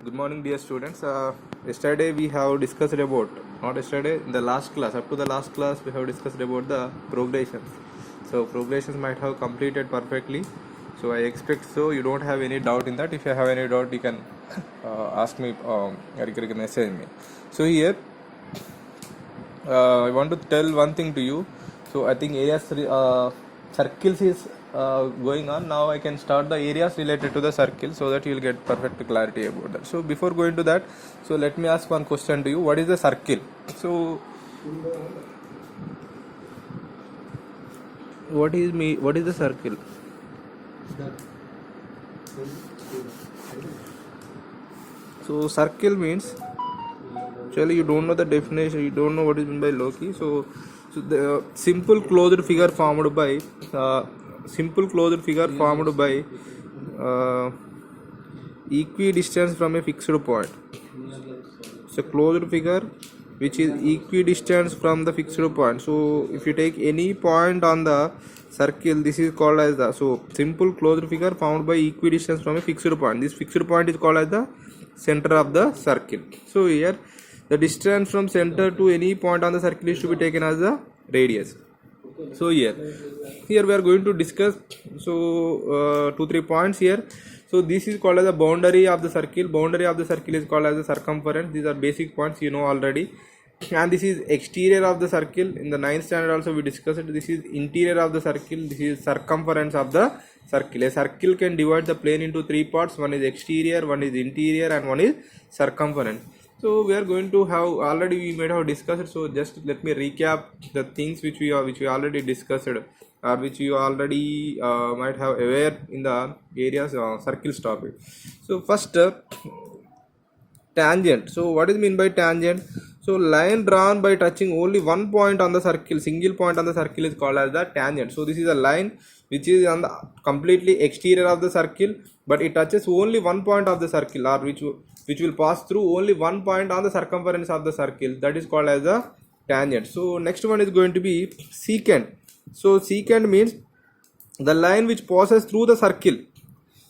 Good morning, dear students. Yesterday we have discussed about, not yesterday, in the last class, up to the last class, we have discussed about the progressions. So, progressions might have completed perfectly. So, I expect so. You don't have any doubt in that. If you have any doubt, you can ask me, or you can message me. So, here, I want to tell one thing to you. So, I think areas, circles is going on. Now I can start the areas related to the circle so that you will get perfect clarity about that. So before going to that, so let me ask one question to you. What is the circle? So what is the circle? So circle means, actually you don't know the definition, you don't know what is meant by Loki. So the simple closed figure formed by equidistance from a fixed point. So closed figure which is equidistant from the fixed point. So if you take any point on the circle, this is called as the simple closed figure formed by equidistance from a fixed point. This fixed point is called as the center of the circle. So here the distance from center to any point on the circle is to be taken as the radius. So here we are going to discuss 2-3 points here. So this is called as the boundary of the circle. Boundary of the circle is called as the circumference. These are basic points you know already. And this is exterior of the circle. In the 9th standard also we discussed it. This is interior of the circle. This is circumference of the circle. A circle can divide the plane into 3 parts. One is exterior, one is interior, and one is circumference. So we are going to have, already we might have discussed. So just let me recap the things which we already discussed, or which you already might have aware in the areas circles topic. So first, tangent. So what is mean by tangent? So line drawn by touching only one point on the circle, single point on the circle is called as the tangent. So this is a line which is on the completely exterior of the circle, but it touches only one point of the circle, or which will pass through only one point on the circumference of the circle. That is called as a tangent. So next one is going to be secant. So secant means the line which passes through the circle.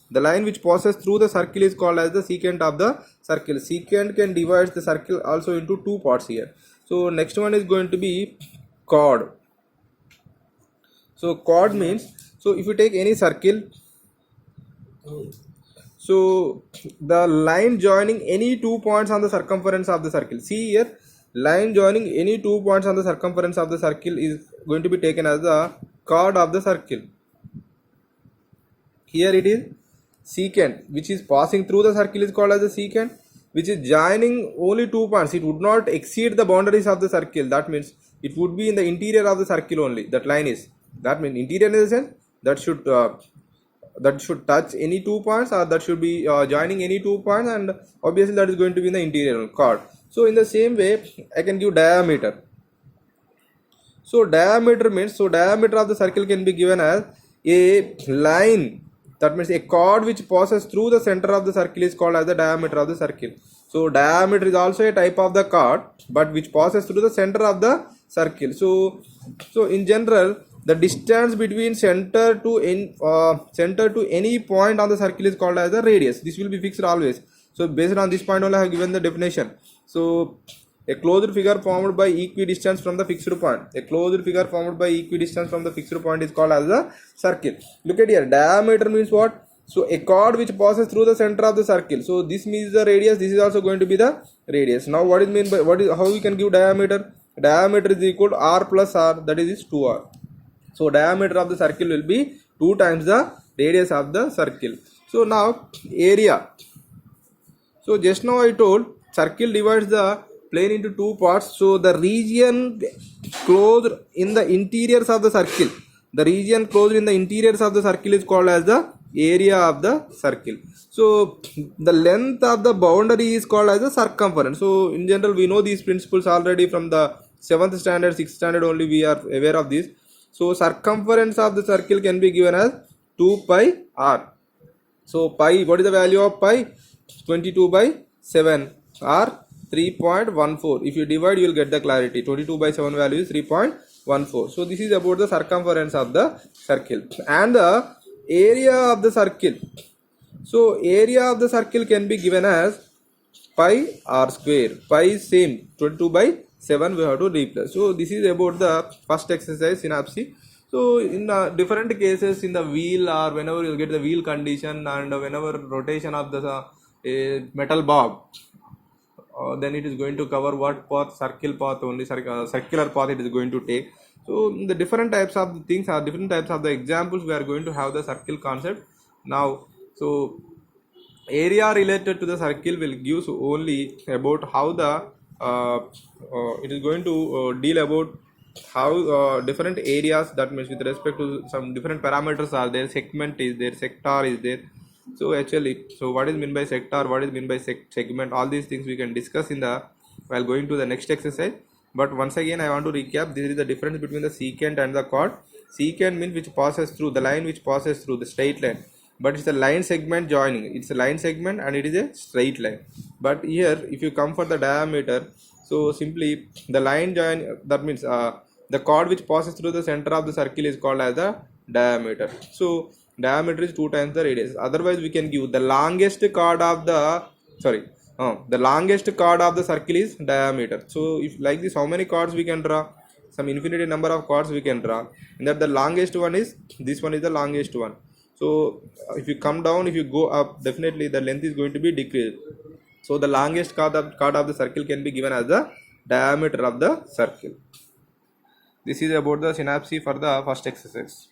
The line which passes through the circle is called as the secant of the circle. Secant can divide the circle also into 2 parts here. So next one is going to be chord. So chord means, so if you take any circle, so the line joining any 2 points on the circumference of the circle. See here, line joining any 2 points on the circumference of the circle is going to be taken as the chord of the circle. Here it is secant, which is passing through the circle is called as the secant, which is joining only 2 points. It would not exceed the boundaries of the circle. That means it would be in the interior of the circle only. That line is. That means interior in the sense that should touch any 2 points, or that should be joining any 2 points, and obviously that is going to be in the interior chord. So in the same way, I can give diameter. So diameter means, so diameter of the circle can be given as a line. That means a chord which passes through the center of the circle is called as the diameter of the circle. So diameter is also a type of the chord, but which passes through the center of the circle. So in general, the distance between center to any point on the circle is called as the radius. This will be fixed always. So based on this point only I have given the definition. So a closed figure formed by equidistance from the fixed point. A closed figure formed by equidistance from the fixed point is called as the circle. Look at here. Diameter means what? So a chord which passes through the center of the circle. So this means the radius. This is also going to be the radius. Now what is mean by how we can give diameter? Diameter is equal to r plus r. That is 2r. So diameter of the circle will be 2 times the radius of the circle. So now area. So just now I told circle divides the plane into 2 parts. So the region closed in the interiors of the circle, the region closed in the interiors of the circle is called as the area of the circle. So the length of the boundary is called as the circumference. So in general we know these principles already from the 7th standard, 6th standard only we are aware of this. So circumference of the circle can be given as 2 pi r. So pi, what is the value of pi? 22 by 7 or 3.14. If you divide, you will get the clarity. 22 by 7 value is 3.14. So this is about the circumference of the circle. And the area of the circle. So area of the circle can be given as pi r square. Pi is same 22 by 7 we have to replace. So this is about the first exercise synapse. So in different cases in the wheel, or whenever you get the wheel condition and whenever rotation of the metal bob, then it is going to cover what path, circle path only, circular path it is going to take. So the different types of the things are different types of the examples we are going to have the circle concept now. So area related to the circle will give only about how the it is going to deal about how different areas, that means with respect to some different parameters are there, segment is there, sector is there. So actually, so what is meant by sector, what is meant by segment, all these things we can discuss in the while going to the next exercise. But once again I want to recap, this is the difference between the secant and the chord. Secant means which passes through the line, which passes through the straight line, but it's a line segment joining, it's a line segment and it is a straight line. But here if you come for the diameter, so simply the line join, that means the chord which passes through the center of the circle is called as the diameter. So diameter is 2 times the radius. Otherwise we can give the longest chord of the the longest chord of the circle is diameter. So if like this, how many chords we can draw? Some infinity number of chords we can draw, and that the longest one is this one is the longest one. So if you come down, if you go up, definitely the length is going to be decreased. So the longest chord of the circle can be given as the diameter of the circle. This is about the synapse for the first exercise.